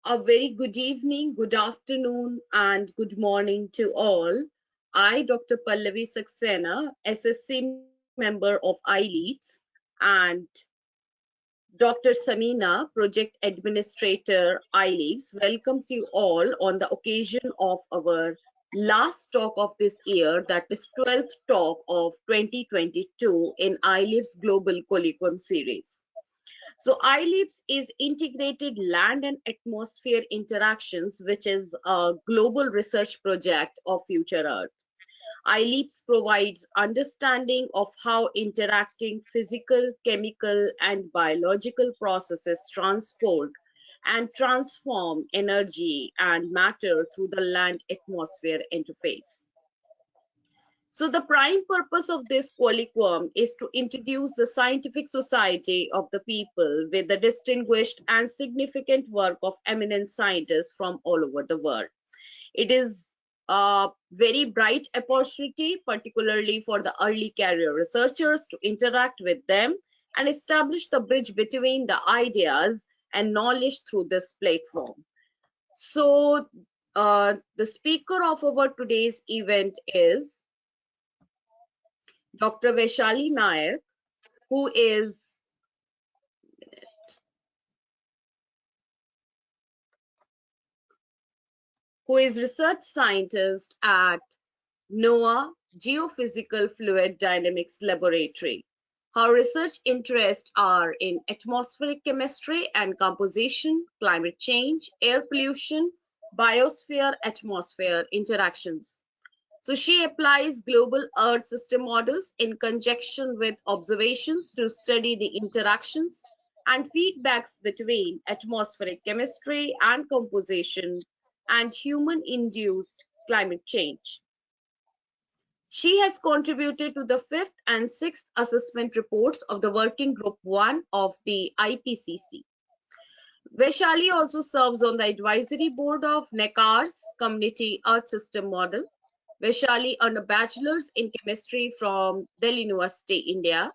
A very good evening, good afternoon, and good morning to all. I, Dr. Pallavi Saxena, SSC member of iLEAPS, and Dr. Samina, Project Administrator, iLEAPS, welcomes you all on the occasion of our last talk of this year, that is 12th talk of 2022 in iLEAPS Global Colloquium series. So iLEAPS is Integrated Land and Atmosphere Interactions, which is a global research project of Future Earth. iLEAPS provides understanding of how interacting physical, chemical, and biological processes transport and transform energy and matter through the land-atmosphere interface. So the prime purpose of this colloquium is to introduce the scientific society of the people with the distinguished and significant work of eminent scientists from all over the world. It is a very bright opportunity, particularly for the early career researchers, to interact with them and establish the bridge between the ideas and knowledge through this platform. So the speaker of our today's event is Dr. Vaishali Nair, who is research scientist at NOAA Geophysical Fluid Dynamics Laboratory. Her research interests are in atmospheric chemistry and composition, climate change, air pollution, biosphere-atmosphere interactions. So she applies global Earth system models in conjunction with observations to study the interactions and feedbacks between atmospheric chemistry and composition and human-induced climate change. She has contributed to the 5th and 6th assessment reports of the Working Group 1 of the IPCC. Vaishali also serves on the advisory board of NECAR's Community Earth System Model. Vaishali earned a bachelor's in chemistry from Delhi University, India,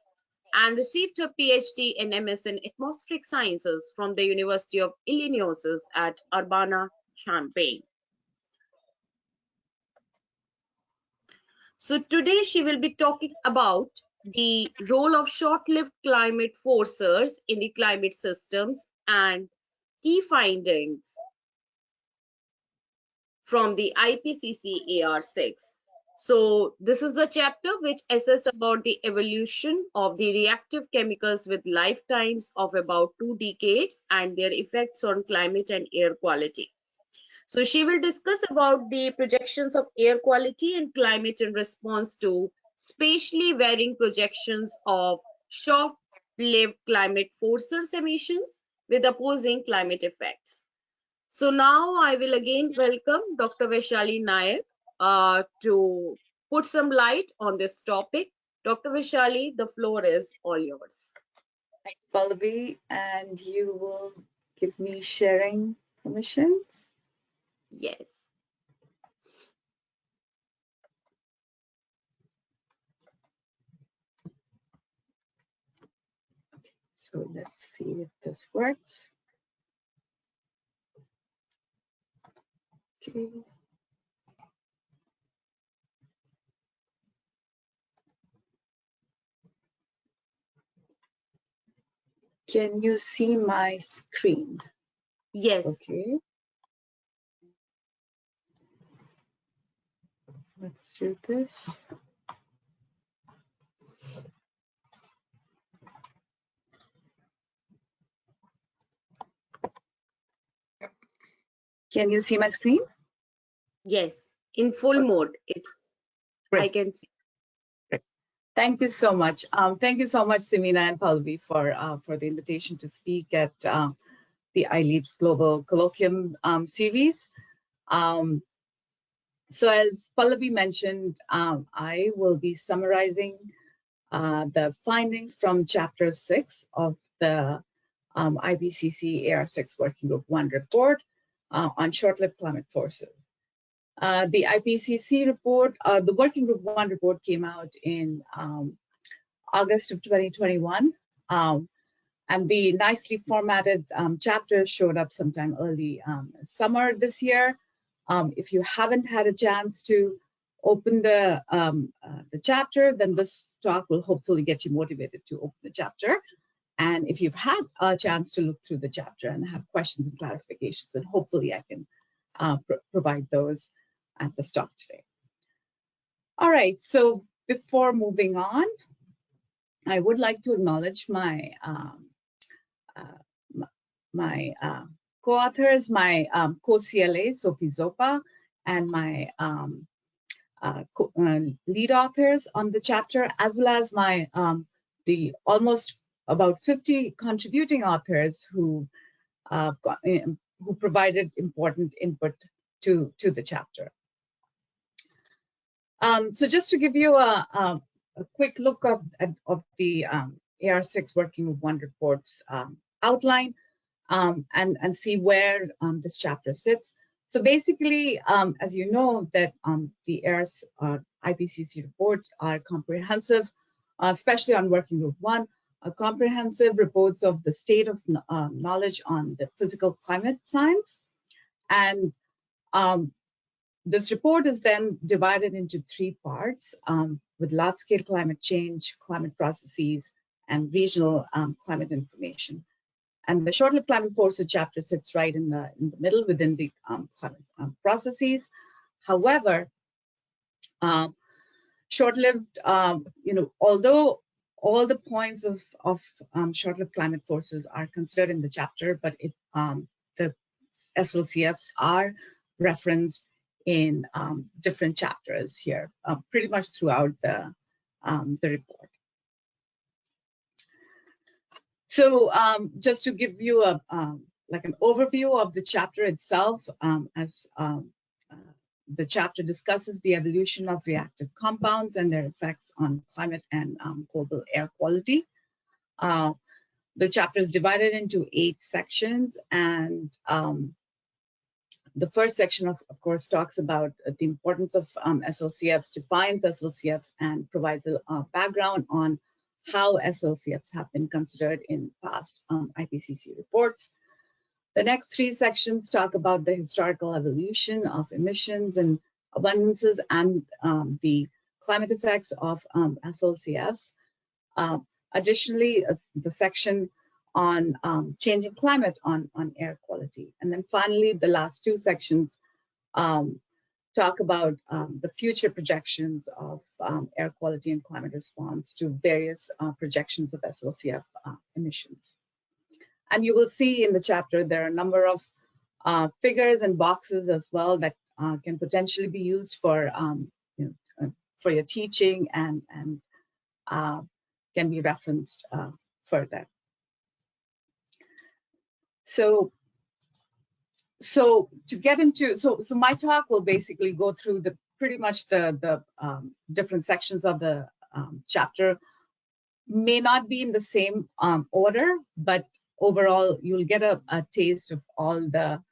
and received her PhD and MS in atmospheric sciences from the University of Illinois at Urbana-Champaign. So today she will be talking about the role of short-lived climate forcers in the climate systems and key findings from the IPCC AR6. So this is the chapter which assesses about the evolution of the reactive chemicals with lifetimes of about 2 decades and their effects on climate and air quality. So she will discuss about the projections of air quality and climate in response to spatially varying projections of short-lived climate forcers emissions with opposing climate effects. So now I will again welcome Dr. Vaishali Nair to put some light on this topic. Dr. Vaishali, the floor is all yours. Thanks, Pallavi, and you will give me sharing permissions? Yes. Okay, so let's see if this works. Okay. Can you see my screen? Yes. Okay. Let's do this. Can you see my screen? Yes, in full mode. It's Great. I can see. Great. Thank you so much. Thank you so much, Samina and Pallavi, for the invitation to speak at the iLEAPS Global Colloquium series. So as Pallavi mentioned, I will be summarizing the findings from Chapter 6 of the IPCC AR6 Working Group 1 report on short-lived climate forces. The IPCC report, the Working Group 1 report came out in August of 2021. And the nicely formatted chapter showed up sometime early summer this year. If you haven't had a chance to open the chapter, then this talk will hopefully get you motivated to open the chapter. And if you've had a chance to look through the chapter and have questions and clarifications, then hopefully I can provide those at the talk today. All right, so before moving on, I would like to acknowledge my co-authors, my co-CLA, Sophie Zopa, and my lead authors on the chapter, as well as my the almost about 50 contributing authors who provided important input to the chapter. So just to give you a quick look of the AR6 Working Group 1 report's outline, and see where this chapter sits. So basically, as you know, that the ARS IPCC reports are comprehensive, especially on Working Group 1, comprehensive reports of the state of knowledge on the physical climate science. And this report is then divided into 3 parts, with large-scale climate change, climate processes, and regional climate information. And the short-lived climate forces chapter sits right in the middle within the climate processes. However, short-lived, although all the points of short-lived climate forces are considered in the chapter, but the SLCFs are referenced in different chapters here, pretty much throughout the report. So just to give you like an overview of the chapter itself, as the chapter discusses the evolution of reactive compounds and their effects on climate and global air quality. The chapter is divided into 8 sections, and the first section, of course, talks about the importance of SLCFs, defines SLCFs, and provides a background on how SLCFs have been considered in past IPCC reports. The next 3 sections talk about the historical evolution of emissions and abundances and the climate effects of SLCFs. Additionally, the section on changing climate on air quality. And then finally, the last 2 sections talk about the future projections of air quality and climate response to various projections of SLCF emissions. And you will see in the chapter there are a number of figures and boxes as well that can potentially be used for for your teaching and can be referenced further. So to get into, so my talk will basically go through pretty much the different sections of the chapter. May not be in the same order, but overall you'll get a taste of all the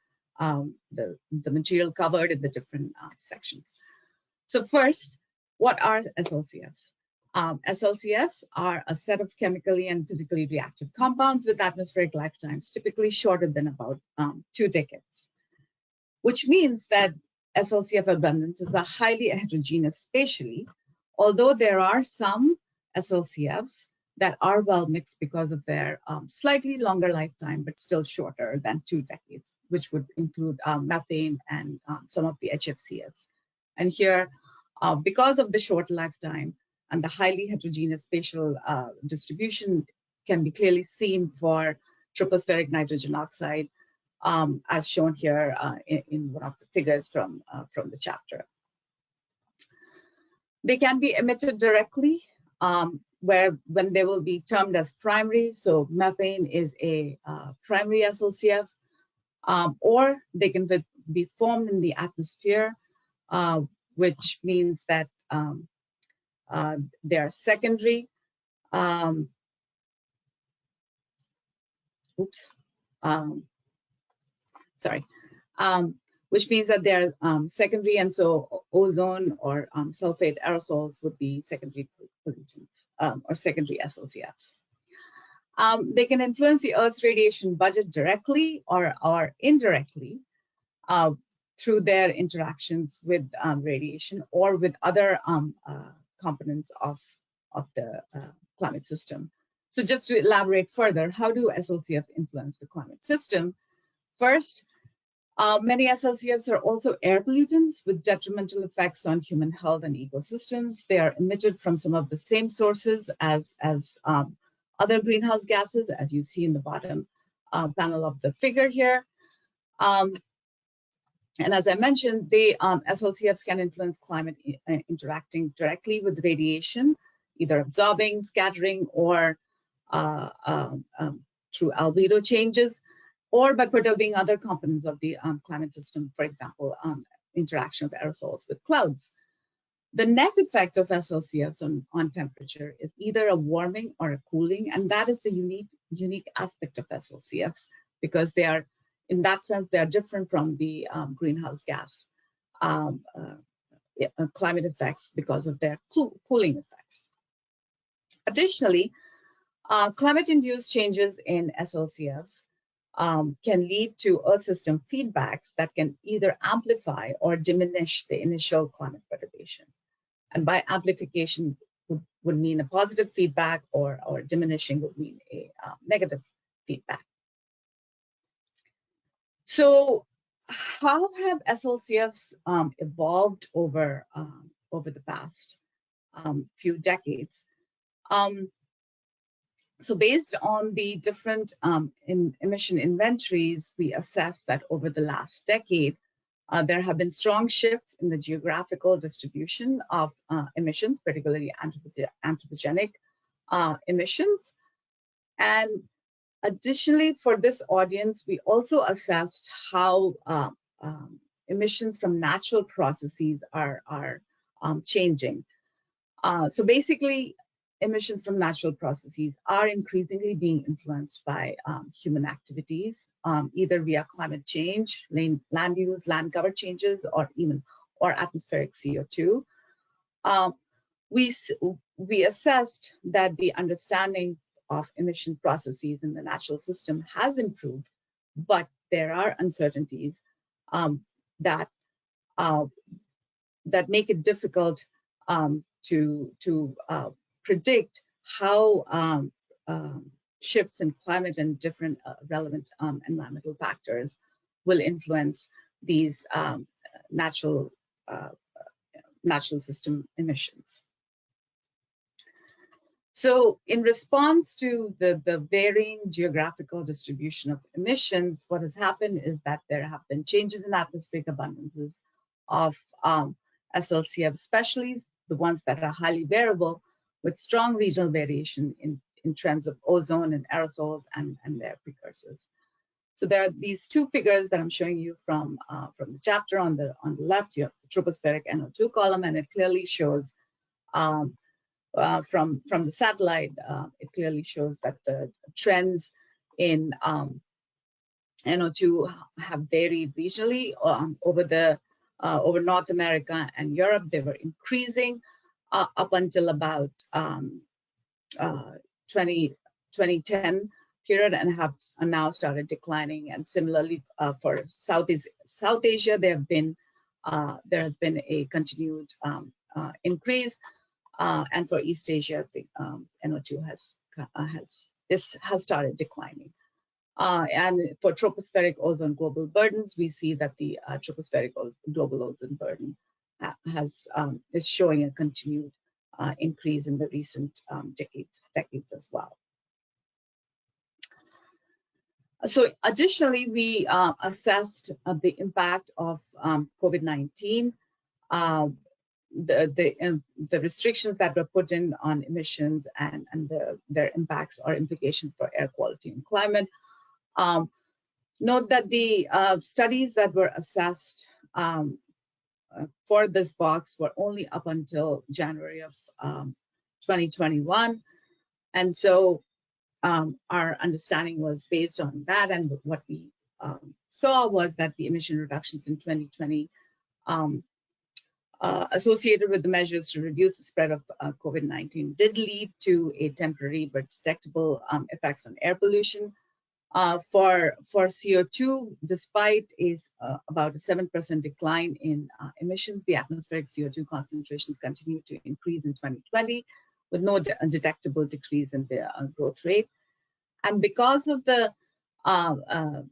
material covered in the different sections. So first, what are SLCFs? SLCFs are a set of chemically and physically reactive compounds with atmospheric lifetimes typically shorter than about 2 decades, which means that SLCF abundances are highly heterogeneous spatially, although there are some SLCFs that are well mixed because of their slightly longer lifetime, but still shorter than 2 decades, which would include methane and some of the HFCs. And here, because of the short lifetime and the highly heterogeneous spatial distribution can be clearly seen for tropospheric nitrogen oxide, as shown here in one of the figures from the chapter. They can be emitted directly, when they will be termed as primary. So methane is a primary SLCF, or they can be formed in the atmosphere, which means that they are secondary. Which means that they're secondary, and so ozone or sulfate aerosols would be secondary pollutants or secondary SLCFs. They can influence the Earth's radiation budget directly or indirectly uh, through their interactions with radiation or with other components of the climate system. So just to elaborate further, how do SLCFs influence the climate system? First, many SLCFs are also air pollutants with detrimental effects on human health and ecosystems. They are emitted from some of the same sources as other greenhouse gases, as you see in the bottom panel of the figure here. And as I mentioned, SLCFs can influence climate interacting directly with radiation, either absorbing, scattering, or through albedo changes, or by perturbing other components of the climate system, for example, interaction of aerosols with clouds. The net effect of SLCFs on temperature is either a warming or a cooling, and that is the unique aspect of SLCFs, because they are, in that sense, they are different from the greenhouse gas climate effects because of their cooling effects. Additionally, climate-induced changes in SLCFs can lead to Earth system feedbacks that can either amplify or diminish the initial climate perturbation. And by amplification would mean a positive feedback, or diminishing would mean a negative feedback. So how have SLCFs evolved over the past few decades? So based on the different emission inventories, we assess that over the last decade, there have been strong shifts in the geographical distribution of emissions, particularly anthropogenic emissions. And additionally, for this audience, we also assessed how emissions from natural processes are changing. So basically, emissions from natural processes are increasingly being influenced by human activities, either via climate change, land use, land cover changes, or atmospheric CO2. We assessed that the understanding of emission processes in the natural system has improved, but there are uncertainties that make it difficult to predict how shifts in climate and different relevant environmental factors will influence these natural system emissions. So in response to the varying geographical distribution of emissions, what has happened is that there have been changes in atmospheric abundances of SLCF, especially the ones that are highly variable, with strong regional variation in trends of ozone and aerosols and their precursors. So there are these two figures that I'm showing you from the chapter. On the left, you have the tropospheric NO2 column, and it clearly shows from the satellite, it clearly shows that the trends in NO2 have varied regionally over North America and Europe. They were increasing up until about 2010 period, and have now started declining. And similarly, for South Asia, there has been a continued increase, and for East Asia, the NO2 has started declining. And for tropospheric ozone global burdens, we see that the tropospheric global ozone burden is showing a continued increase in the recent decades as well. So additionally, we assessed the impact of COVID-19, the restrictions that were put in on emissions, and their impacts or implications for air quality and climate. Note that the studies that were assessed for this box were only up until January of 2021. And so our understanding was based on that, and what we saw was that the emission reductions in 2020 associated with the measures to reduce the spread of COVID-19 did lead to a temporary but detectable effects on air pollution. For CO2, despite about a 7% decline in emissions, the atmospheric CO2 concentrations continued to increase in 2020 with no detectable decrease in the growth rate. And because of the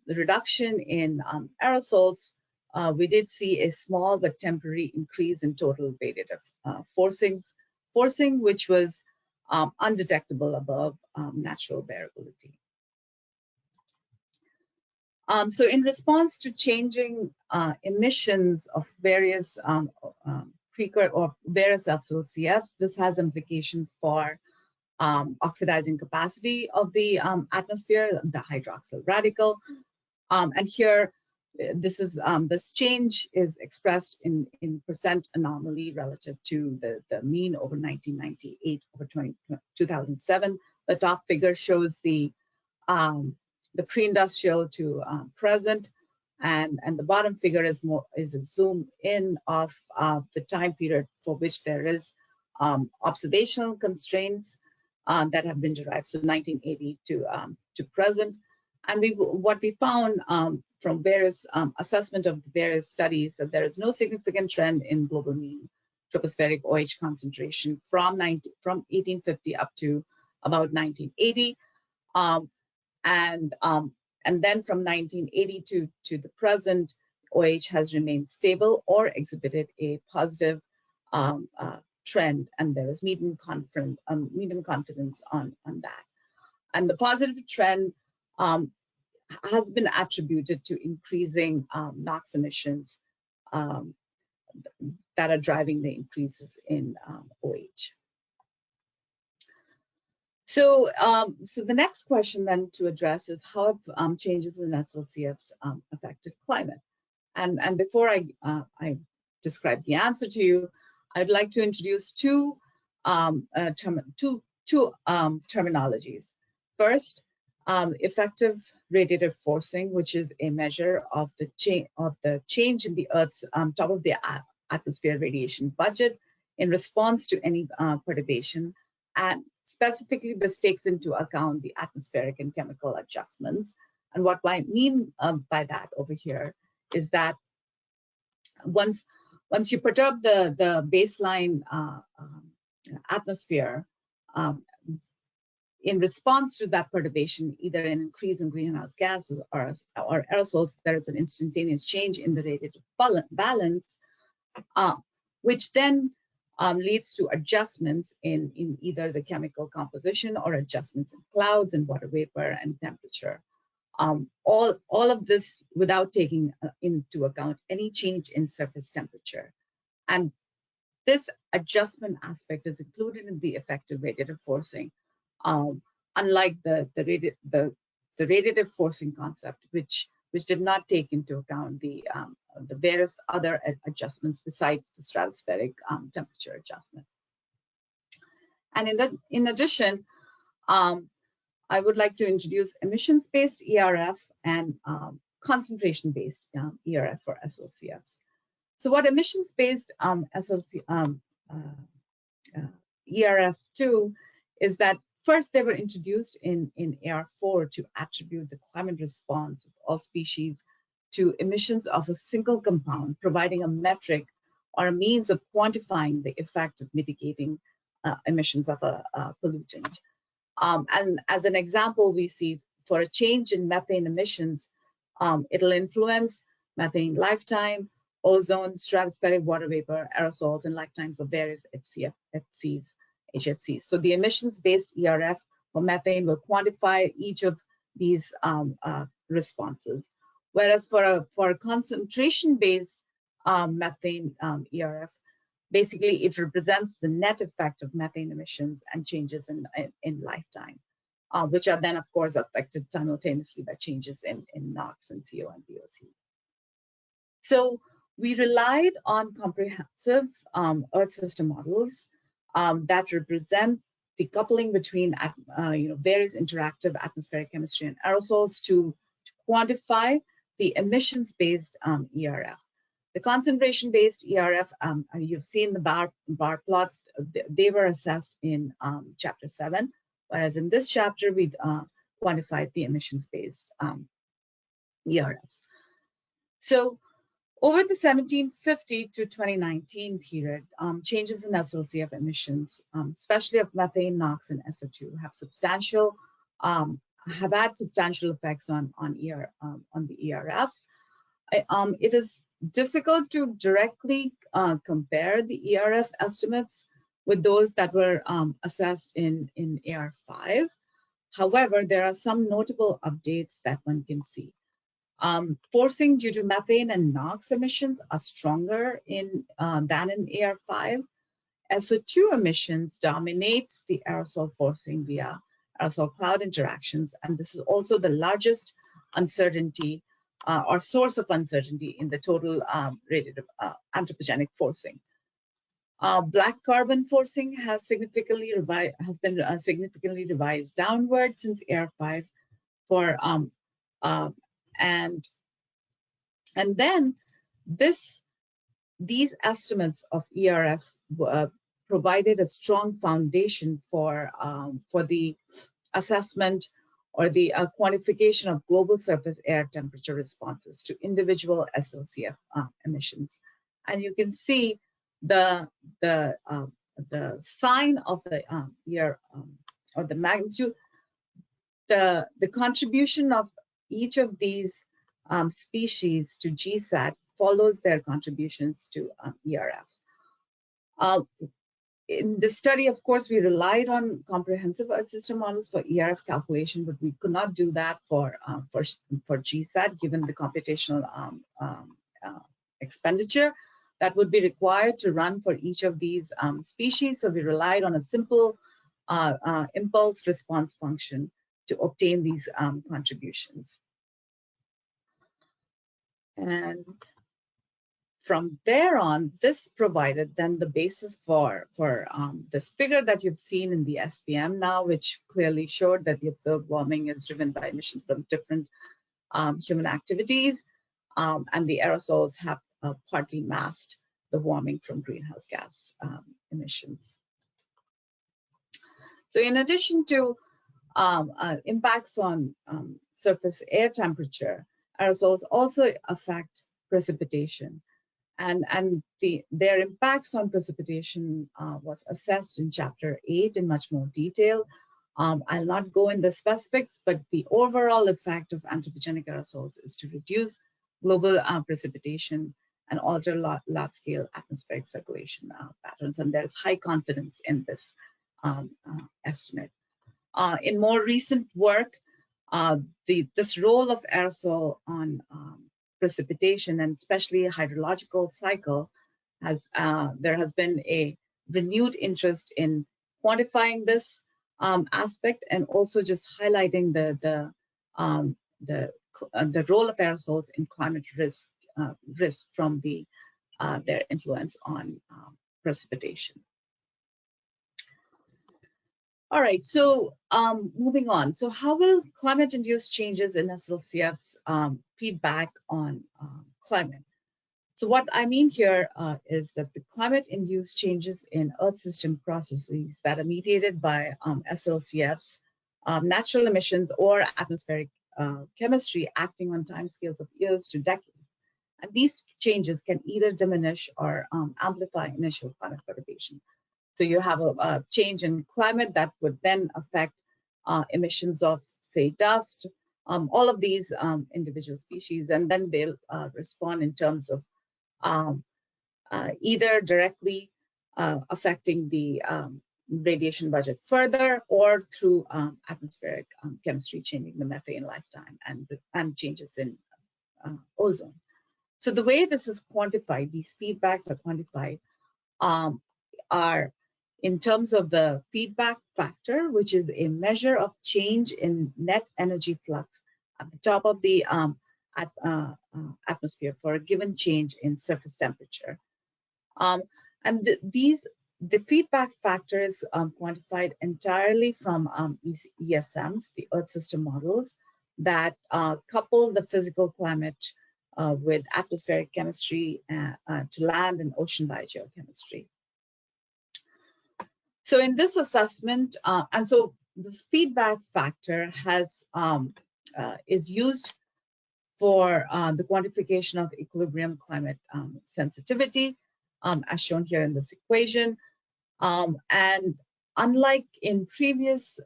reduction in aerosols, we did see a small but temporary increase in total radiative forcing, which was undetectable above natural variability. So in response to changing emissions of various various LCFs, this has implications for oxidizing capacity of the atmosphere, the hydroxyl radical. And here, this change is expressed in percent anomaly relative to the mean over 1998 over 2007. The top figure shows the pre-industrial to present, and the bottom figure is a zoom in of the time period for which there is observational constraints that have been derived, so 1980 to present. And what we found from various assessment of the various studies, that there is no significant trend in global mean tropospheric OH concentration from 1850 up to about 1980. And then from 1980 to the present, OH has remained stable or exhibited a positive trend, and there is medium confidence on that. And the positive trend has been attributed to increasing NOx emissions that are driving the increases in OH. So, so the next question then to address is how have changes in SLCFs affected climate? And before I describe the answer to you, I'd like to introduce two terminologies. First, effective radiative forcing, which is a measure of the change in the Earth's top of the atmosphere radiation budget in response to any perturbation. And specifically, this takes into account the atmospheric and chemical adjustments. And what I mean by that over here is that once you perturb the baseline atmosphere, in response to that perturbation, either an increase in greenhouse gases or aerosols, there is an instantaneous change in the radiative balance, which then leads to adjustments in either the chemical composition or adjustments in clouds and water vapor and temperature. All of this without taking into account any change in surface temperature. And this adjustment aspect is included in the effective radiative forcing, unlike the radiative forcing concept, which did not take into account the various other adjustments besides the stratospheric temperature adjustment. And in addition, I would like to introduce emissions-based ERF and concentration-based ERF for SLCFs. So what emissions-based ERF do is that first they were introduced in AR4 to attribute the climate response of all species to emissions of a single compound, providing a metric or a means of quantifying the effect of mitigating emissions of a pollutant. And as an example, we see for a change in methane emissions, it'll influence methane lifetime, ozone, stratospheric water vapor, aerosols, and lifetimes of various HFCs. So the emissions-based ERF for methane will quantify each of these responses. Whereas for a concentration-based methane ERF, basically it represents the net effect of methane emissions and changes in lifetime, which are then of course affected simultaneously by changes in NOx and CO and VOC. So we relied on comprehensive Earth system models that represent the coupling between various interactive atmospheric chemistry and aerosols to quantify the emissions-based ERF. The concentration-based ERF, you've seen the bar plots, they were assessed in chapter 7, whereas in this chapter, we quantified the emissions-based ERFs. So over the 1750 to 2019 period, changes in SLCF emissions, especially of methane, NOx, and SO2, have had substantial effects on the ERFs. It is difficult to directly compare the ERF estimates with those that were assessed in AR5. However, there are some notable updates that one can see. Forcing due to methane and NOx emissions are stronger than in AR5. SO2 emissions dominates the aerosol forcing via aerosol cloud interactions, and this is also the largest uncertainty or source of uncertainty in the total rated anthropogenic forcing. Black carbon forcing has been significantly revised downward since AR5 for and then these estimates of ERF provided a strong foundation for the assessment or the quantification of global surface air temperature responses to individual SLCF emissions. And you can see the sign of the year or the magnitude, the contribution of each of these species to GSAT follows their contributions to ERFs. In this study, of course, we relied on comprehensive Earth system models for ERF calculation, but we could not do that for GSAT, given the computational expenditure that would be required to run for each of these species. So we relied on a simple impulse response function to obtain these contributions. And from there on, this provided then the basis for this figure that you've seen in the SPM now, which clearly showed that the observed warming is driven by emissions from different human activities, and the aerosols have partly masked the warming from greenhouse gas emissions. So in addition to impacts on surface air temperature, aerosols also affect precipitation. And their impacts on precipitation was assessed in chapter 8 in much more detail. I'll not go in the specifics, but the overall effect of anthropogenic aerosols is to reduce global precipitation and alter large-scale atmospheric circulation patterns. And there's high confidence in this estimate. In more recent work, this role of aerosol on precipitation and especially a hydrological cycle there has been a renewed interest in quantifying this aspect and also just highlighting the role of aerosols in climate risk from their influence on precipitation. All right, so moving on. So how will climate-induced changes in SLCFs feedback on climate? So what I mean here is that the climate-induced changes in Earth system processes that are mediated by SLCFs, natural emissions, or atmospheric chemistry acting on timescales of years to decades. And these changes can either diminish or amplify initial climate perturbation. So you have a change in climate that would then affect emissions of, say, dust, all of these individual species, and then they'll respond in terms of either directly affecting the radiation budget further or through atmospheric chemistry changing the methane lifetime and changes in ozone. So the way this is quantified, these feedbacks are quantified, are in terms of the feedback factor, which is a measure of change in net energy flux at the top of the atmosphere for a given change in surface temperature. And the feedback factor is quantified entirely from ESMs, the Earth system models, that couple the physical climate with atmospheric chemistry to land and ocean biogeochemistry. So in this assessment, and so this feedback factor is used for the quantification of equilibrium climate sensitivity, as shown here in this equation. And unlike in previous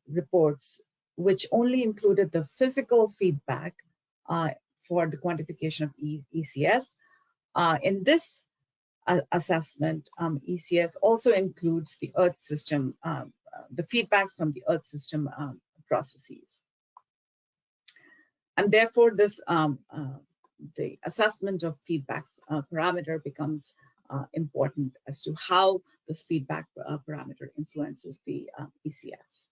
reports, which only included the physical feedback for the quantification of ECS, in this assessment, ECS also includes the Earth system, the feedbacks from the Earth system processes. And therefore, this the assessment of feedback parameter becomes important as to how this feedback parameter influences the ECS.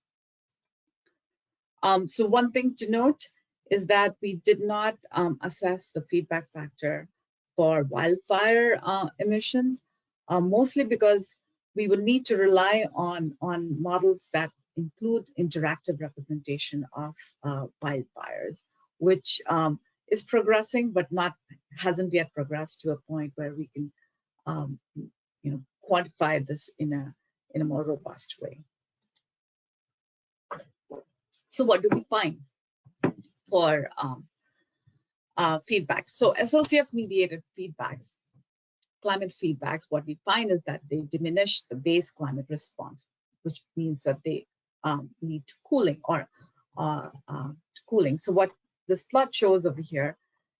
So one thing to note is that we did not assess the feedback factor for wildfire emissions, mostly because we will need to rely on models that include interactive representation of wildfires, which is progressing, but hasn't yet progressed to a point where we can quantify this in a more robust way. So what do we find for feedback? So SLCF-mediated feedbacks, climate feedbacks, what we find is that they diminish the base climate response, which means that they lead to cooling or cooling. So what this plot shows over here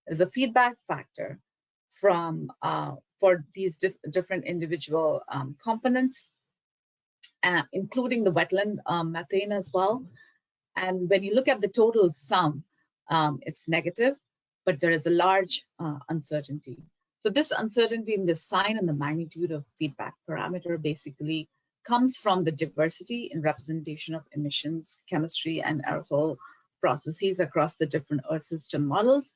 is a feedback factor from for these different individual components, including the wetland methane as well. And when you look at the total sum, it's negative, but there is a large uncertainty. So this uncertainty in the sign and the magnitude of feedback parameter basically comes from the diversity in representation of emissions, chemistry, and aerosol processes across the different Earth system models.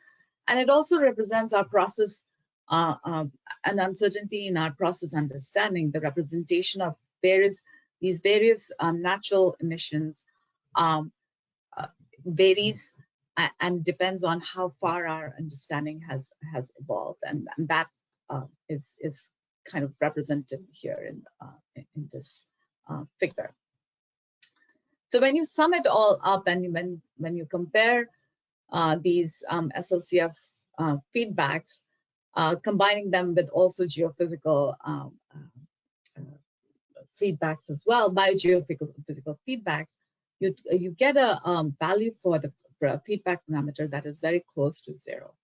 And it also represents our process, an uncertainty in our process understanding, the representation of these various natural emissions varies and depends on how far our understanding has evolved, and that is kind of represented here in this figure. So when you sum it all up and when you compare these SLCF feedbacks, combining them with also geophysical feedbacks as well, biogeophysical feedbacks, you get a value for the feedback parameter that is very close to 0.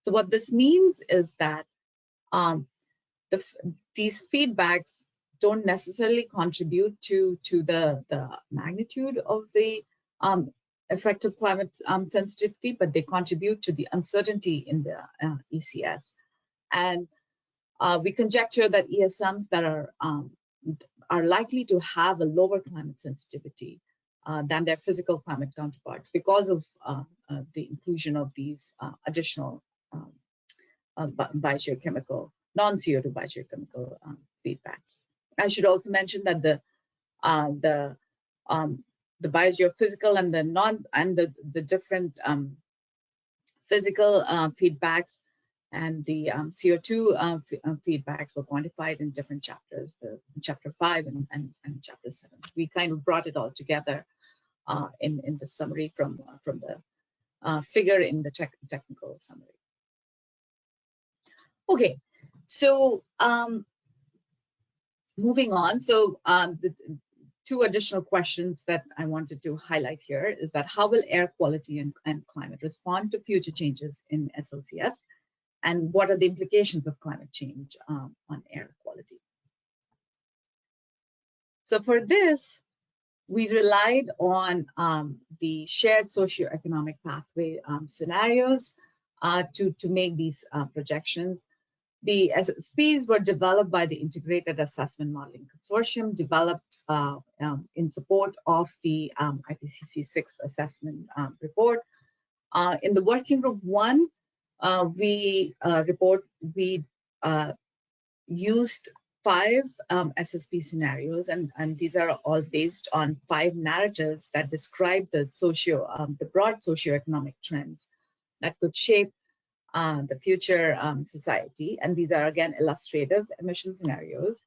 So what this means is that these feedbacks don't necessarily contribute to the magnitude of the effective climate sensitivity, but they contribute to the uncertainty in the ECS. And we conjecture that ESMs that are likely to have a lower climate sensitivity than their physical climate counterparts because of the inclusion of these additional biogeochemical, non-CO2 biogeochemical feedbacks. I should also mention that the biogeophysical and the different physical feedbacks and the CO2 feedbacks were quantified in different chapters, chapter 5 and chapter 7. We kind of brought it all together in the summary from the figure in the technical summary. Okay, so moving on. So the two additional questions that I wanted to highlight here is that how will air quality and climate respond to future changes in SLCFs? And what are the implications of climate change on air quality? So for this, we relied on the shared socioeconomic pathway scenarios to make these projections. The SSPs were developed by the Integrated Assessment Modeling Consortium, developed in support of the IPCC 6th assessment report. In the working group 1, we used 5 SSP scenarios, and these are all based on 5 narratives that describe the broad socioeconomic trends that could shape the future society. And these are, again, illustrative emission scenarios.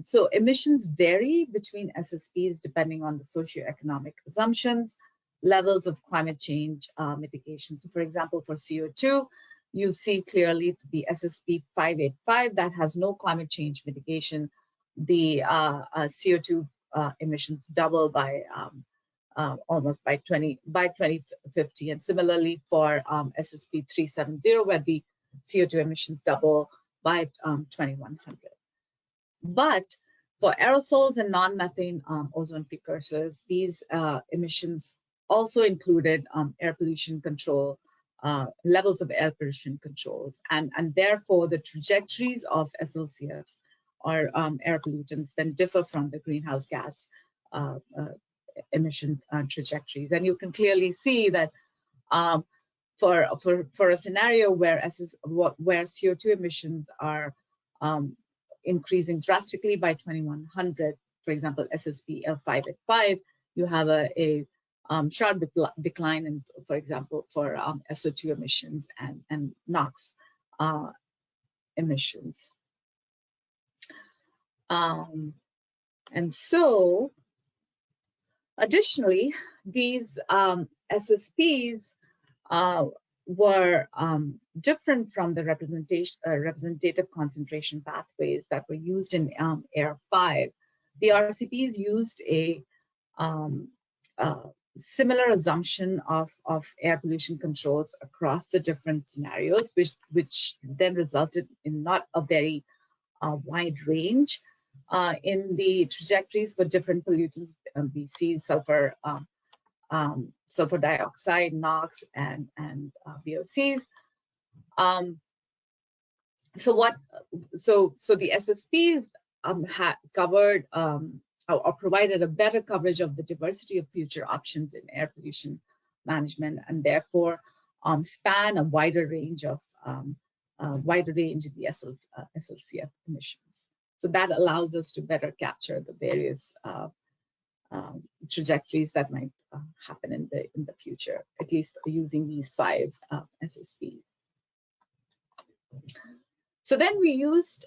So emissions vary between SSPs depending on the socioeconomic assumptions, levels of climate change mitigation. So for example, for CO2, you see clearly the SSP 585 that has no climate change mitigation. The CO2 emissions double by almost by 2050, and similarly for SSP 370, where the CO2 emissions double by 2100. But for aerosols and non-methane ozone precursors, these emissions also included air pollution control, levels of air pollution controls, and therefore the trajectories of SLCFs or air pollutants then differ from the greenhouse gas emission trajectories. And you can clearly see that for a scenario where CO2 emissions are increasing drastically by 2100, for example, SSP L585, you have a sharp decline in, for example, for SO2 emissions and NOx emissions. And so, additionally, these SSPs were different from the representative concentration pathways that were used in AIR 5. The RCPs used a similar assumption of air pollution controls across the different scenarios, which then resulted in not a very wide range in the trajectories for different pollutants, BC, sulfur, sulfur dioxide, NOx, and VOCs. So the SSPs covered or provided a better coverage of the diversity of future options in air pollution management, and therefore span a wider range of in the SLCF emissions. So that allows us to better capture the various trajectories that might happen in the future, at least using these 5 SSPs. So then we used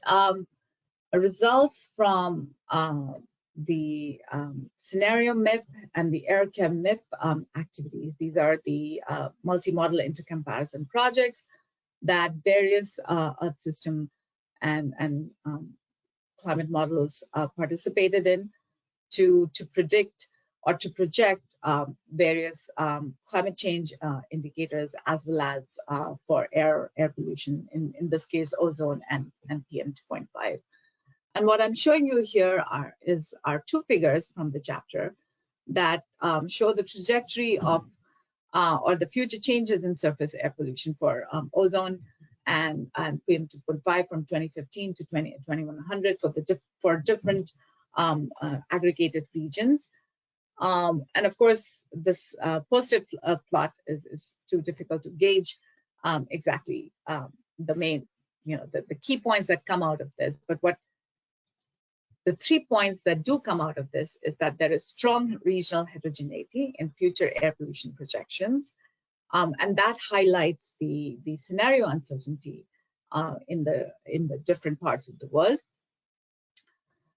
results from the scenario MIP and the AirChem MIP activities. These are the multi-model intercomparison projects that various Earth system and climate models participated in to predict or to project various climate change indicators, as well as for air pollution, in this case, ozone and PM 2.5. And what I'm showing you here are 2 figures from the chapter that show the trajectory of or the future changes in surface air pollution for ozone and PM 2.5 from 2015 to 2100 for different aggregated regions. And of course, this posted plot is too difficult to gauge exactly the main, the key points that come out of this. But what the 3 points that do come out of this is that there is strong regional heterogeneity in future air pollution projections. And that highlights the scenario uncertainty in the different parts of the world.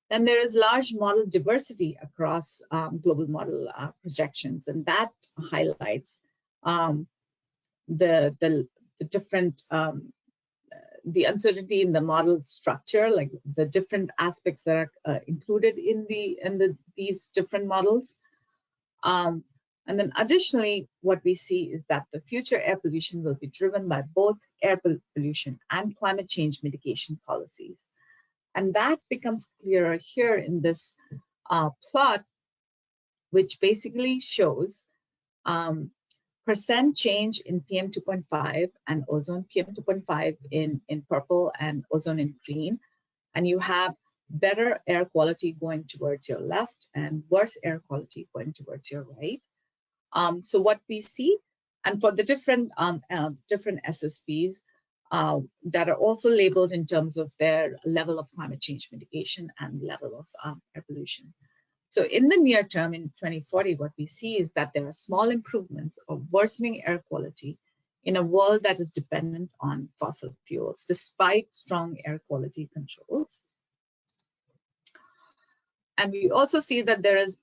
Then there is large model diversity across global model projections, and that highlights the different the uncertainty in the model structure, like the different aspects that are included in these different models. And then additionally, what we see is that the future air pollution will be driven by both air pollution and climate change mitigation policies. And that becomes clearer here in this plot, which basically shows percent change in PM 2.5 and ozone PM 2.5 in purple and ozone in green. And you have better air quality going towards your left and worse air quality going towards your right. So what we see, and for the different SSPs that are also labeled in terms of their level of climate change mitigation and level of air pollution. So in the near term, in 2040, what we see is that there are small improvements of worsening air quality in a world that is dependent on fossil fuels, despite strong air quality controls. And we also see that there is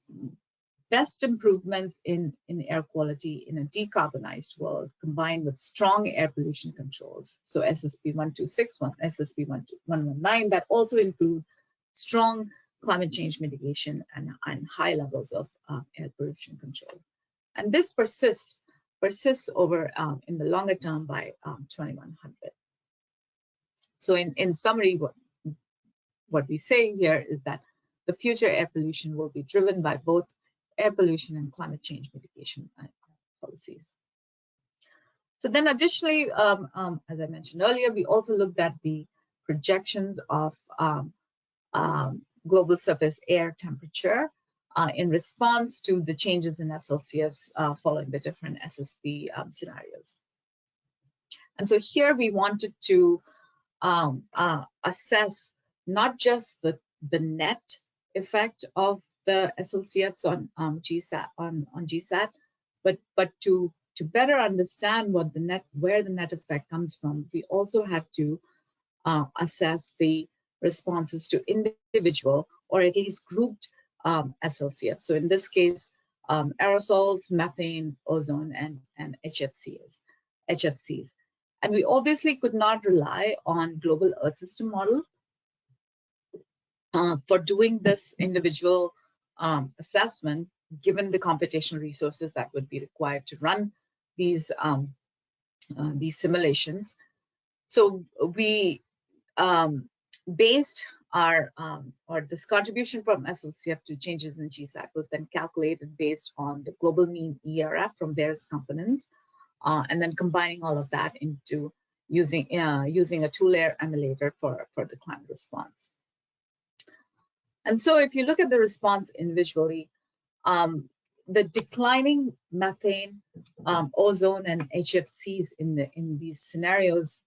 best improvements in air quality in a decarbonized world, combined with strong air pollution controls. So SSP 1261, SSP 119, that also include strong climate change mitigation and high levels of air pollution control. And this persists over in the longer term by 2100. So in summary, what we say here is that the future air pollution will be driven by both air pollution and climate change mitigation policies. So then additionally, as I mentioned earlier, we also looked at the projections of global surface air temperature in response to the changes in SLCFs following the different SSP scenarios. And so here we wanted to assess not just the net effect of the SLCFs on GSAT, but to better understand where the net effect comes from. We also had to assess the responses to individual or at least grouped SLCFs. So in this case, aerosols, methane, ozone, and HFCs. And we obviously could not rely on global Earth system model for doing this individual assessment, given the computational resources that would be required to run these simulations. So we based our or this contribution from SLCF to changes in GSAT was then calculated based on the global mean ERF from various components, and then combining all of that into using a two-layer emulator for the climate response. And so if you look at the response individually, the declining methane, ozone, and HFCs in these scenarios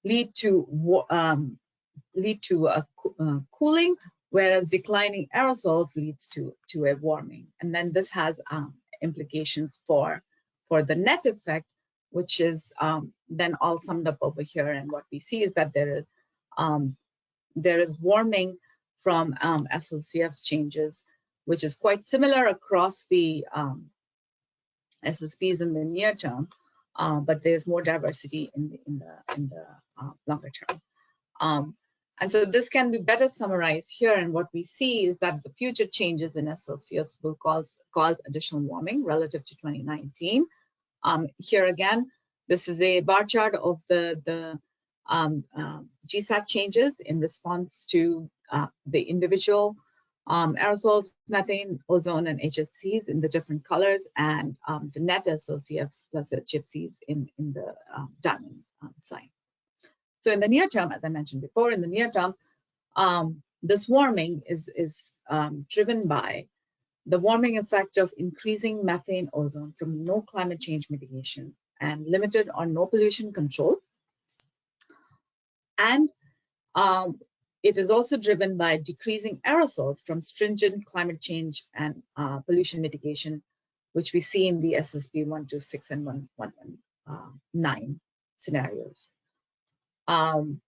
lead to cooling, whereas declining aerosols leads to a warming. And then this has implications for the net effect, which is then all summed up over here. And what we see is that there is warming from SLCF changes, which is quite similar across the SSPs in the near term, but there's more diversity in the longer term. And so this can be better summarized here. And what we see is that the future changes in SLCFs will cause additional warming relative to 2019. Here again, this is a bar chart of the GSAT changes in response to the individual aerosols, methane, ozone, and HFCs in the different colors, and the net SLCFs plus HFCs in the diamond sign. So in the near term, as I mentioned before, in the near term, this warming is driven by the warming effect of increasing methane ozone from no climate change mitigation and limited or no pollution control. And it is also driven by decreasing aerosols from stringent climate change and pollution mitigation, which we see in the SSP 126 and 119 scenarios. And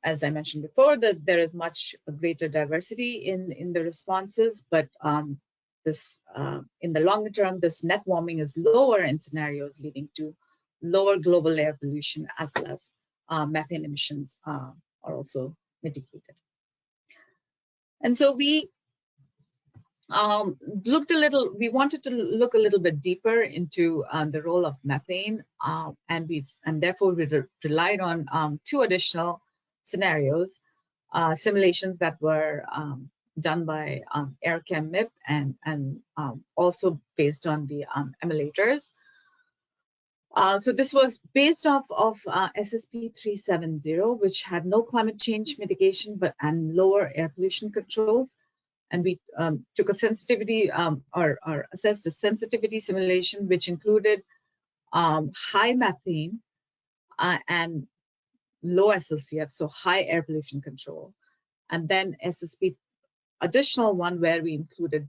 as I mentioned before, that there is much greater diversity in the responses, but this in the longer term, this net warming is lower in scenarios leading to lower global air pollution, as well as methane emissions are also mitigated. And so we we wanted to look a little bit deeper into the role of methane, and therefore we relied on two additional scenarios, simulations that were done by AirChem MIP and also based on the emulators. So this was based off of SSP 370, which had no climate change mitigation and lower air pollution controls. And we took a sensitivity or assessed a sensitivity simulation, which included high methane and low SLCF, so high air pollution control. And then SSP additional one where we included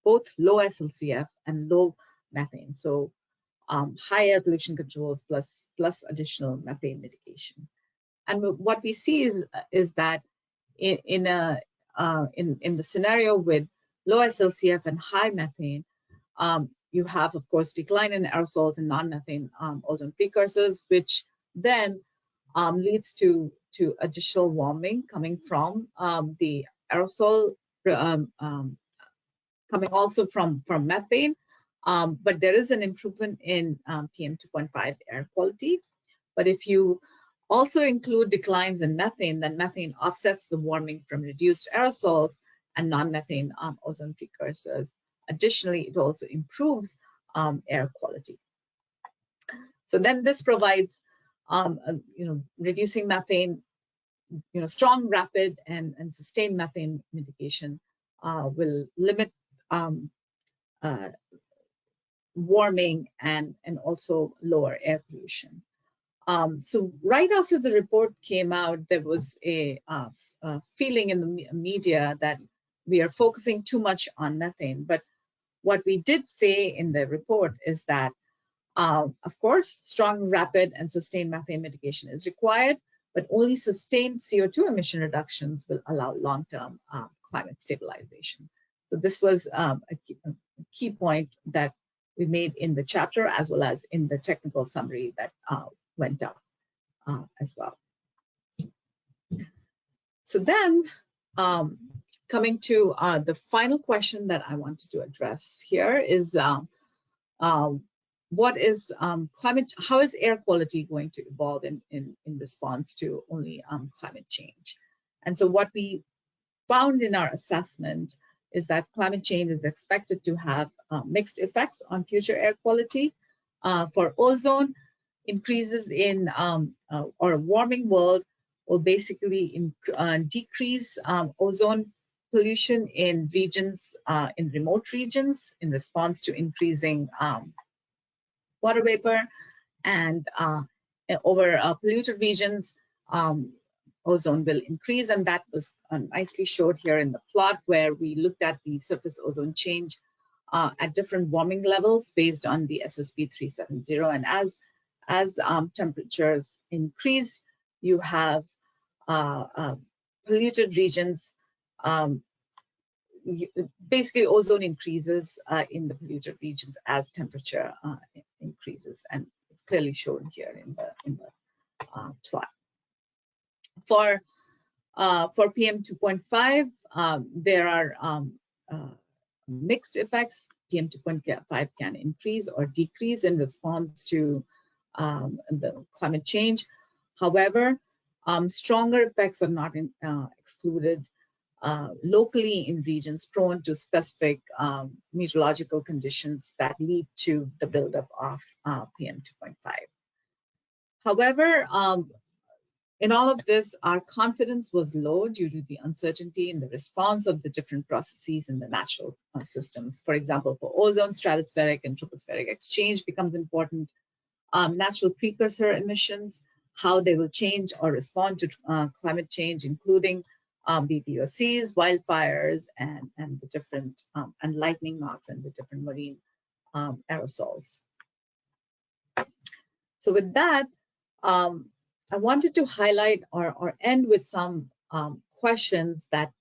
both low SLCF and low methane. So high air pollution controls plus additional methane mitigation. And what we see is that in the scenario with low SLCF and high methane, you have, of course, decline in aerosols and non-methane ozone precursors, which then leads to additional warming coming from the aerosol, coming also from methane. But there is an improvement in PM 2.5 air quality. But if you also include declines in methane, then methane offsets the warming from reduced aerosols and non-methane ozone precursors. Additionally, it also improves air quality. So then this provides, reducing methane, strong, rapid, and sustained methane mitigation will limit warming and also lower air pollution. So right after the report came out, there was a feeling in the media that we are focusing too much on methane. But what we did say in the report is that, of course, strong, rapid, and sustained methane mitigation is required, but only sustained CO2 emission reductions will allow long-term climate stabilization. So this was a key point that we made in the chapter, as well as in the technical summary that went up as well. So then, coming to the final question that I wanted to address here is, what is climate? How is air quality going to evolve in response to only climate change? And so what we found in our assessment is that climate change is expected to have mixed effects on future air quality. For ozone, increases in or a warming world will basically decrease ozone pollution in regions, in remote regions, in response to increasing water vapor, and over polluted regions, ozone will increase. And that was nicely showed here in the plot, where we looked at the surface ozone change at different warming levels based on the SSB 370. And as temperatures increase, you have polluted regions. Basically, ozone increases in the polluted regions as temperature increases, and it's clearly shown here in the plot. For PM 2.5, there are mixed effects. PM 2.5 can increase or decrease in response to the climate change. However, stronger effects are not excluded locally in regions prone to specific meteorological conditions that lead to the buildup of PM 2.5. However, in all of this, our confidence was low due to the uncertainty in the response of the different processes in the natural systems. For example, for ozone, stratospheric and tropospheric exchange becomes important. Natural precursor emissions, how they will change or respond to climate change, including BVOCs, wildfires, and the different, and lightning knocks and the different marine aerosols. So with that, I wanted to highlight or end with some questions that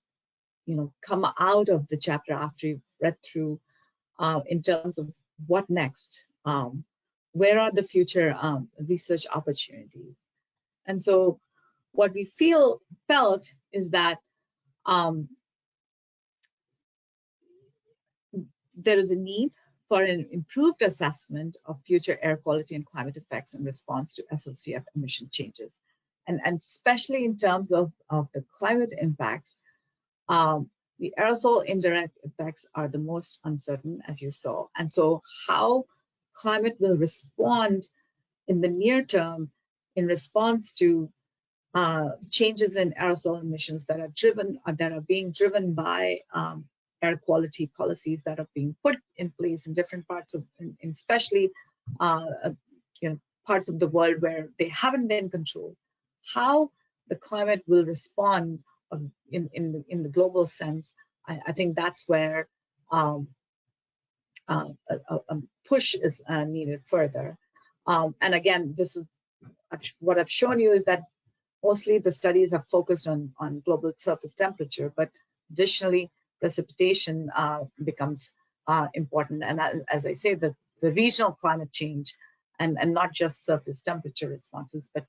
come out of the chapter after you've read through in terms of what next, where are the future research opportunities. And so what we felt is that there is a need for an improved assessment of future air quality and climate effects in response to SLCF emission changes. And especially in terms of the climate impacts, the aerosol indirect effects are the most uncertain, as you saw. And so how climate will respond in the near term in response to changes in aerosol emissions that are being driven by air quality policies that are being put in place in different parts of, especially parts of the world where they haven't been controlled. How the climate will respond in the global sense, I think that's where a push is needed further. And again, this is what I've shown you is that mostly the studies have focused on global surface temperature, but additionally, precipitation becomes important. And as I say, the regional climate change and not just surface temperature responses, but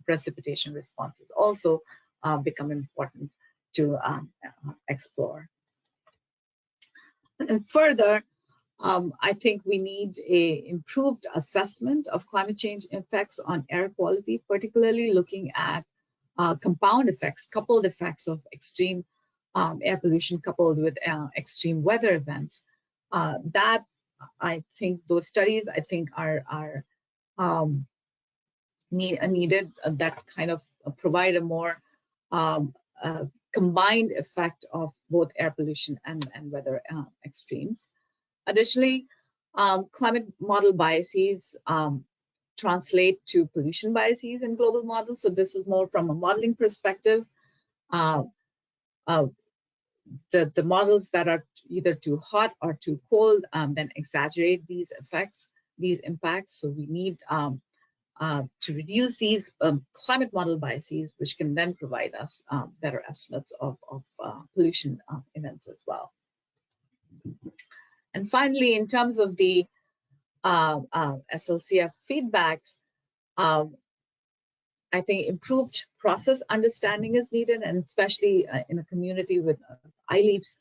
precipitation responses also become important to explore. And further, I think we need a improved assessment of climate change effects on air quality, particularly looking at compound effects, coupled effects of extreme air pollution coupled with extreme weather events. That I think those studies I think are needed that kind of provide a more combined effect of both air pollution and weather extremes. Additionally, climate model biases translate to pollution biases in global models. So this is more from a modeling perspective. Uh, uh, the models that are either too hot or too cold then exaggerate these effects, these impacts. So we need to reduce these climate model biases, which can then provide us better estimates of pollution events as well. And finally, in terms of the SLCF feedbacks, I think improved process understanding is needed, and especially in a community with iLEAPS,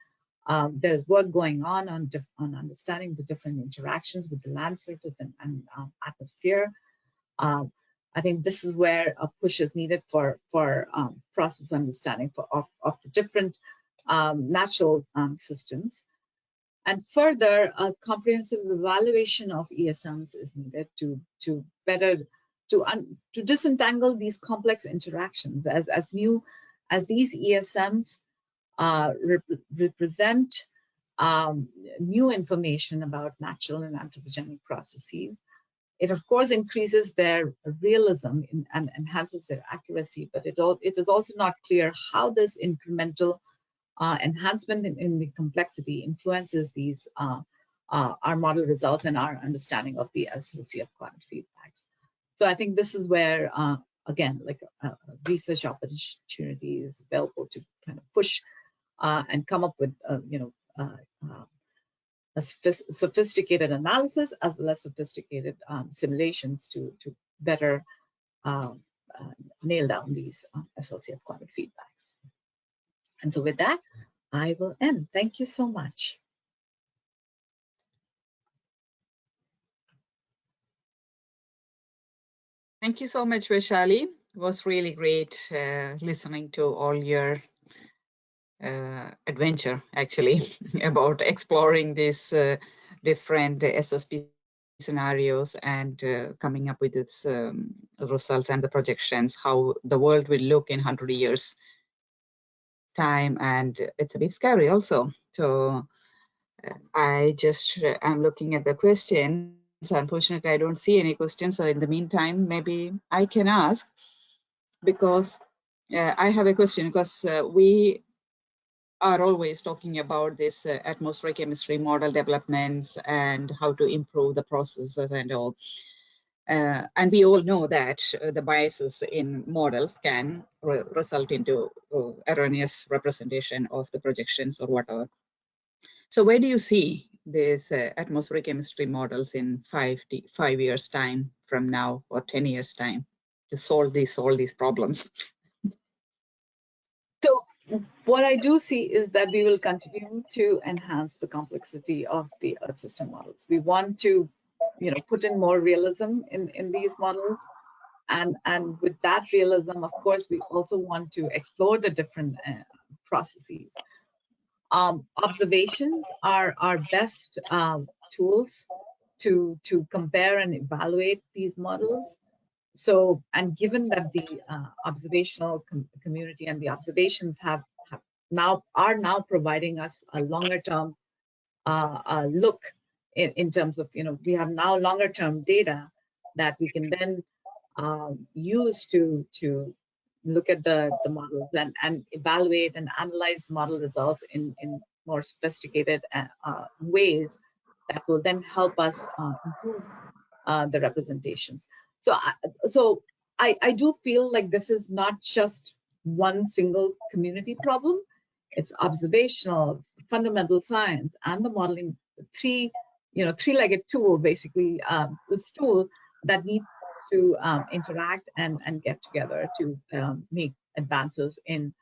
there's work going on understanding the different interactions with the land surface and atmosphere. I think this is where a push is needed for process understanding of the different natural systems. And further, a comprehensive evaluation of ESMs is needed to better to disentangle these complex interactions as these ESMs represent new information about natural and anthropogenic processes. It of course increases their realism and enhances their accuracy, but it is also not clear how this incremental enhancement in the complexity influences these our model results and our understanding of the SLCF climate feedbacks. So I think this is where again, like research opportunity is available to kind of push and come up with a sophisticated analysis as well as sophisticated simulations to better nail down these SLCF climate feedbacks. And so with that, I will end. Thank you so much. Thank you so much, Vaishali. It was really great listening to all your adventure, actually, about exploring these different SSP scenarios and coming up with its results and the projections, how the world will look in 100 years time. And it's a bit scary also. So I'm looking at the questions. Unfortunately, I don't see any questions. So in the meantime, maybe I can ask, because I have a question, because we are always talking about this atmospheric chemistry model developments and how to improve the processes and all. And we all know that the biases in models can result into erroneous representation of the projections or whatever. So where do you see these atmospheric chemistry models in 5 years time from now, or 10 years time, to solve all these problems? So what I do see is that we will continue to enhance the complexity of the Earth system models. We want to, put in more realism in these models. And with that realism, of course, we also want to explore the different processes. Observations are our best tools to compare and evaluate these models. So, and given that the observational community and the observations are now providing us a longer term look in terms of, we have now longer term data that we can then use to look at the models and evaluate and analyze model results in more sophisticated ways. that will then help us improve the representations. So I do feel like this is not just one single community problem. It's observational, fundamental science, and the modeling, three-legged tool, basically, this tool that needs to interact and get together to make advances in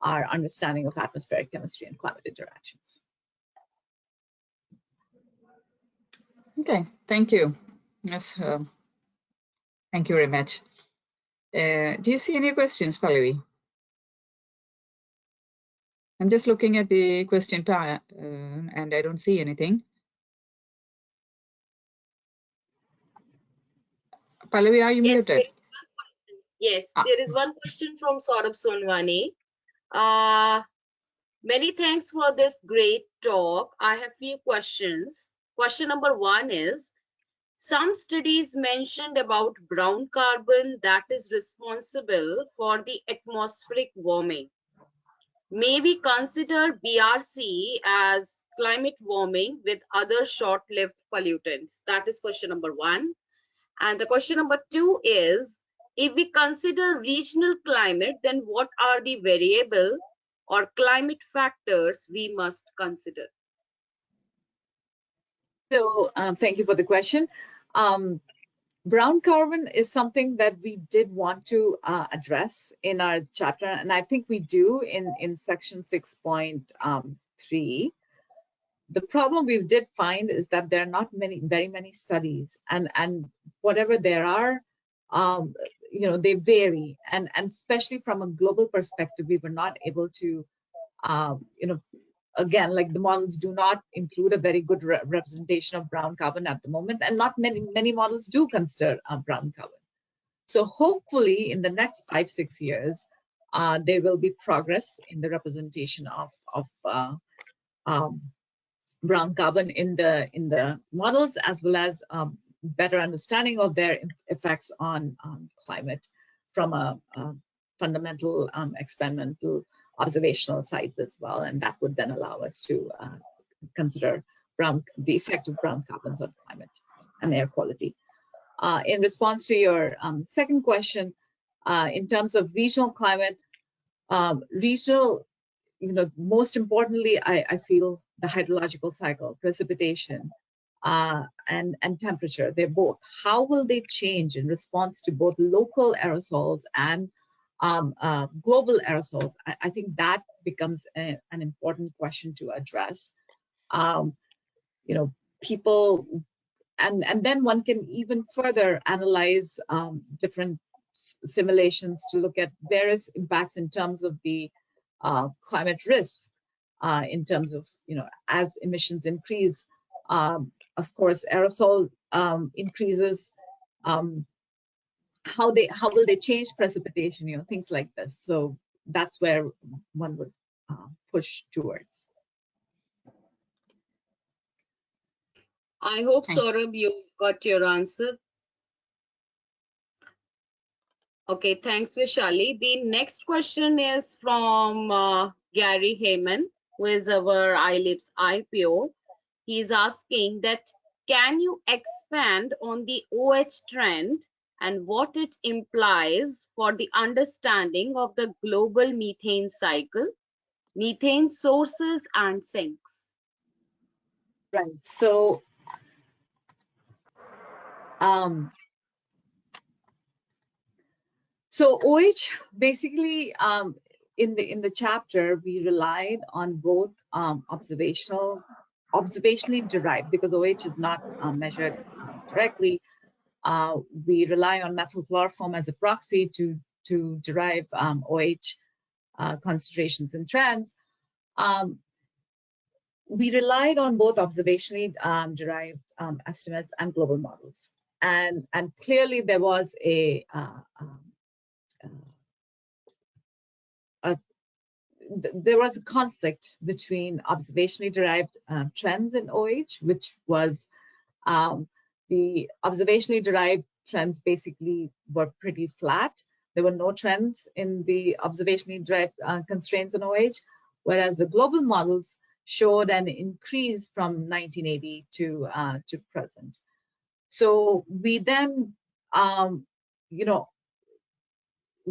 our understanding of atmospheric chemistry and climate interactions. Okay, thank you. Yes, thank you very much. Do you see any questions, Pallavi? I'm just looking at the question and I don't see anything. Pallavi, are you Yes, muted? yes, Ah, there is one question from Saurabh Sonwani. Uh, Many thanks for this great talk. I have few questions. Question number one is, some studies mentioned about brown carbon that is responsible for the atmospheric warming. May we consider BRC as climate warming with other short-lived pollutants? That is question number one. And the question number two is, if we consider regional climate, then what are the variable or climate factors we must consider? So thank you for the question. Brown carbon is something that we did want to address in our chapter, and I think we do in section 6.3. The problem we did find is that there are not very many studies, and whatever there are, they vary, and especially from a global perspective, we were not able to, again, like the models do not include a very good representation of brown carbon at the moment, and not many models do consider brown carbon. So hopefully in the next 5-6 years, there will be progress in the representation of brown carbon in the models, as well as better understanding of their effects on climate from a fundamental experimental observational sites as well, and that would then allow us to consider the effect of brown carbons on climate and air quality. In response to your second question, in terms of regional climate, most importantly, I feel the hydrological cycle, precipitation, and temperature. They're both. How will they change in response to both local aerosols and global aerosols? I think that becomes an important question to address. People, and then one can even further analyze different simulations to look at various impacts in terms of the climate risks, in terms of, as emissions increase, of course, aerosol increases, how will they change precipitation, things like this. So that's where one would push towards. I hope, thank Saurabh, you got your answer. Okay, thanks, Vishali. The next question is from Gary Heyman, who is our iLEAPS IPO. He's asking that, can you expand on the OH trend and what it implies for the understanding of the global methane cycle, methane sources and sinks? Right. So OH, basically, in the chapter, we relied on both observationally derived, because OH is not measured directly. We rely on methyl chloroform as a proxy to derive OH concentrations and trends. We relied on both observationally derived estimates and global models, and clearly there was there was a conflict between observationally derived trends in OH, which was the observationally derived trends basically were pretty flat. There were no trends in the observationally derived constraints in OH, whereas the global models showed an increase from 1980 to present. So we then, you know,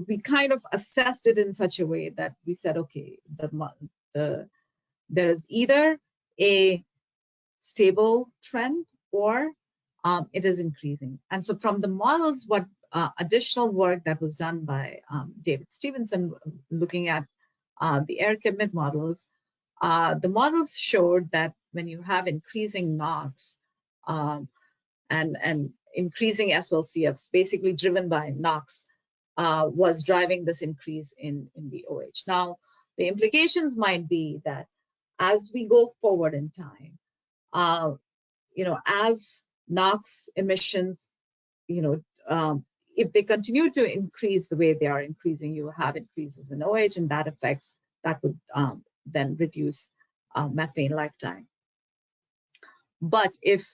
we kind of assessed it in such a way that we said, okay, there is either a stable trend or it is increasing. And so from the models, what additional work that was done by David Stevenson, looking at the air commit models, the models showed that when you have increasing NOx and increasing SLCFs, basically driven by NOx, was driving this increase in the OH. Now, the implications might be that as we go forward in time, you know, as NOx emissions, you know, if they continue to increase the way they are increasing, you have increases in OH, and that would then reduce methane lifetime. But if,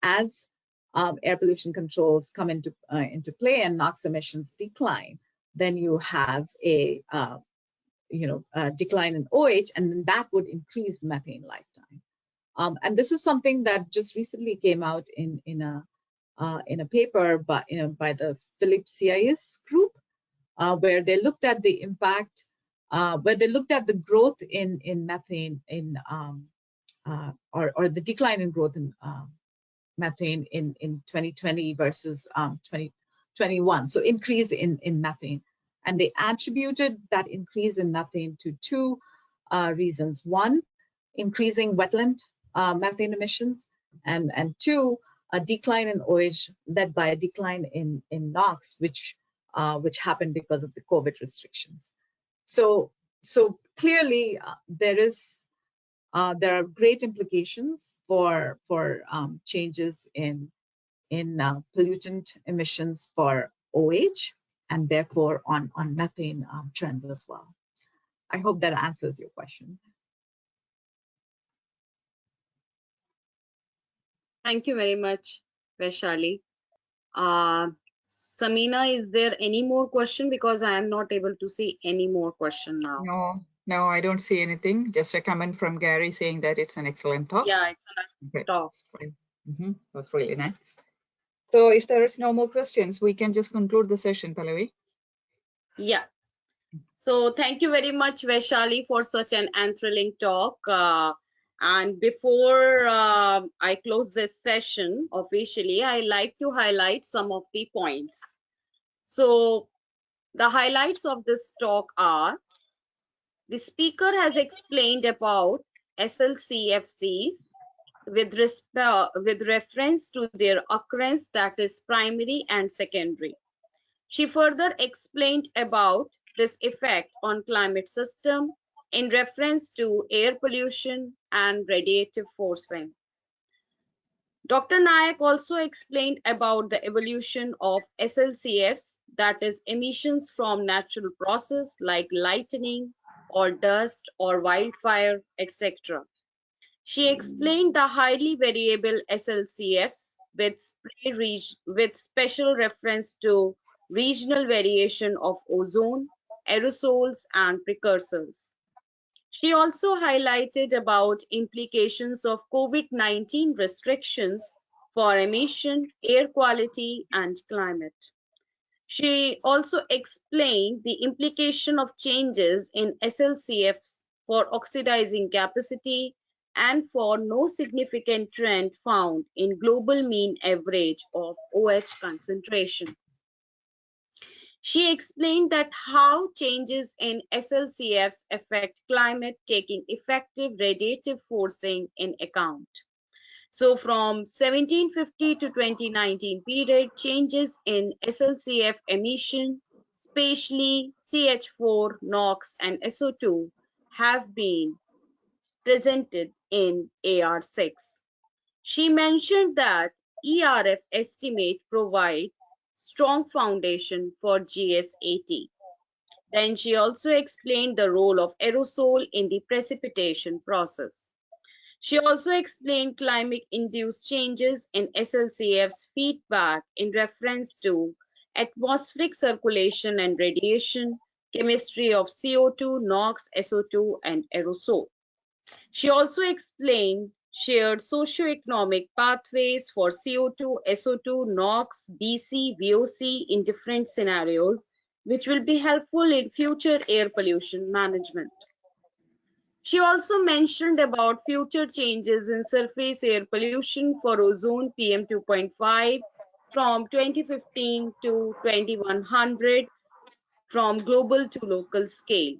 as air pollution controls come into play and NOx emissions decline, then you have a decline in OH, and then that would increase methane lifetime. And this is something that just recently came out in a paper by the Philip CIS group, where they looked at the impact, where they looked at the growth in methane or the decline in growth in methane in 2020 versus 2021. So increase in methane, and they attributed that increase in methane to two reasons: one, increasing wetland methane emissions, and two, a decline in OH led by a decline in NOx, which happened because of the COVID restrictions. So clearly there are great implications for changes in pollutant emissions for OH, and therefore on methane trends as well. I hope that answers your question. Thank you very much, Vaishali. Samina, is there any more question? Because I am not able to see any more question now. No, I don't see anything. Just a comment from Gary saying that it's an excellent talk. Yeah, it's a talk. That's really nice. So if there is no more questions, we can just conclude the session, Pallavi. Yeah. So thank you very much, Vaishali, for such an enthralling talk. And before I close this session officially, I like to highlight some of the points. So the highlights of this talk are: the speaker has explained about SLCFCs with reference to their occurrence, that is primary and secondary. She further explained about this effect on climate system in reference to air pollution and radiative forcing. Dr. Nayak also explained about the evolution of SLCFs, that is emissions from natural process like lightning or dust or wildfire, etc. She explained the highly variable SLCFs with special reference to regional variation of ozone, aerosols, and precursors. She also highlighted about implications of COVID-19 restrictions for emission, air quality, and climate. She also explained the implication of changes in SLCFs for oxidizing capacity and for no significant trend found in global mean average of OH concentration. She explained that how changes in SLCFs affect climate, taking effective radiative forcing in account. So from 1750 to 2019 period, changes in SLCF emission, especially CH4, NOx, and SO2, have been presented in AR6. She mentioned that ERF estimate provide strong foundation for GS80. Then she also explained the role of aerosol in the precipitation process. She also explained climate-induced changes in SLCF's feedback in reference to atmospheric circulation and radiation, chemistry of CO2, NOx, SO2, and aerosol. She also explained shared socioeconomic pathways for CO2, SO2, NOx, BC, VOC in different scenarios, which will be helpful in future air pollution management. She also mentioned about future changes in surface air pollution for ozone PM2.5 from 2015 to 2100 from global to local scale.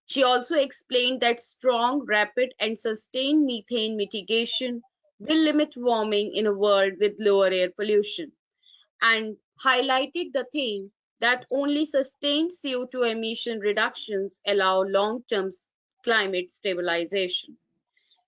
She also explained that strong, rapid, and sustained methane mitigation will limit warming in a world with lower air pollution, and highlighted the theme that only sustained CO2 emission reductions allow long-term climate stabilization.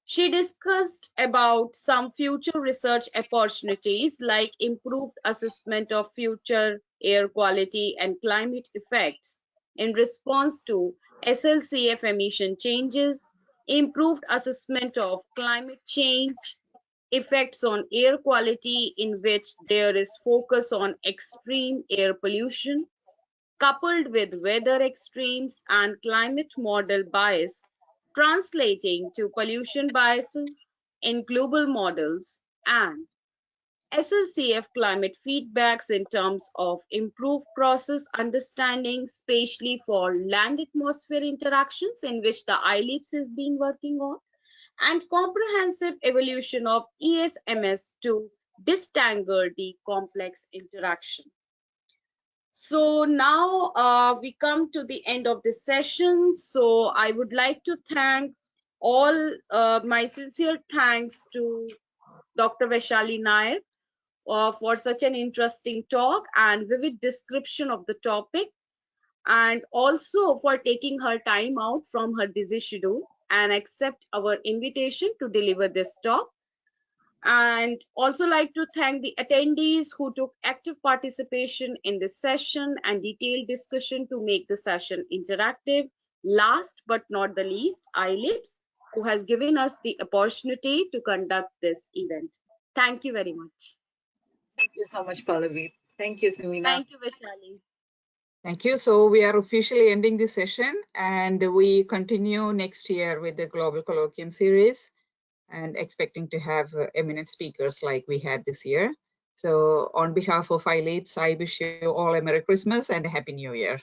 She discussed about some future research opportunities like improved assessment of future air quality and climate effects in response to SLCF emission changes, improved assessment of climate change effects on air quality in which there is focus on extreme air pollution, coupled with weather extremes and climate model bias, translating to pollution biases in global models, and SLCF climate feedbacks in terms of improved process understanding, especially for land atmosphere interactions in which the iLEAPS is being working on, and comprehensive evolution of ESMS to disentangle the complex interaction. So now we come to the end of this session. So I would like to thank all my sincere thanks to Dr. Vaishali Nayak for such an interesting talk and vivid description of the topic, and also for taking her time out from her busy schedule and accept our invitation to deliver this talk. And also like to thank the attendees who took active participation in this session and detailed discussion to make the session interactive. Last but not the least, iLEAPS, who has given us the opportunity to conduct this event. Thank you very much. Thank you so much, Pallavi. Thank you, Samina. Thank you, Vaishali. Thank you. So we are officially ending this session, and we continue next year with the Global Colloquium series and expecting to have eminent speakers like we had this year. So on behalf of iLEAPS, I wish you all a Merry Christmas and a Happy New Year.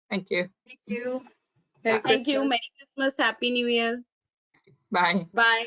Thank you. Thank you. Merry Thank you. Christmas. Merry Christmas. Happy New Year. Bye. Bye.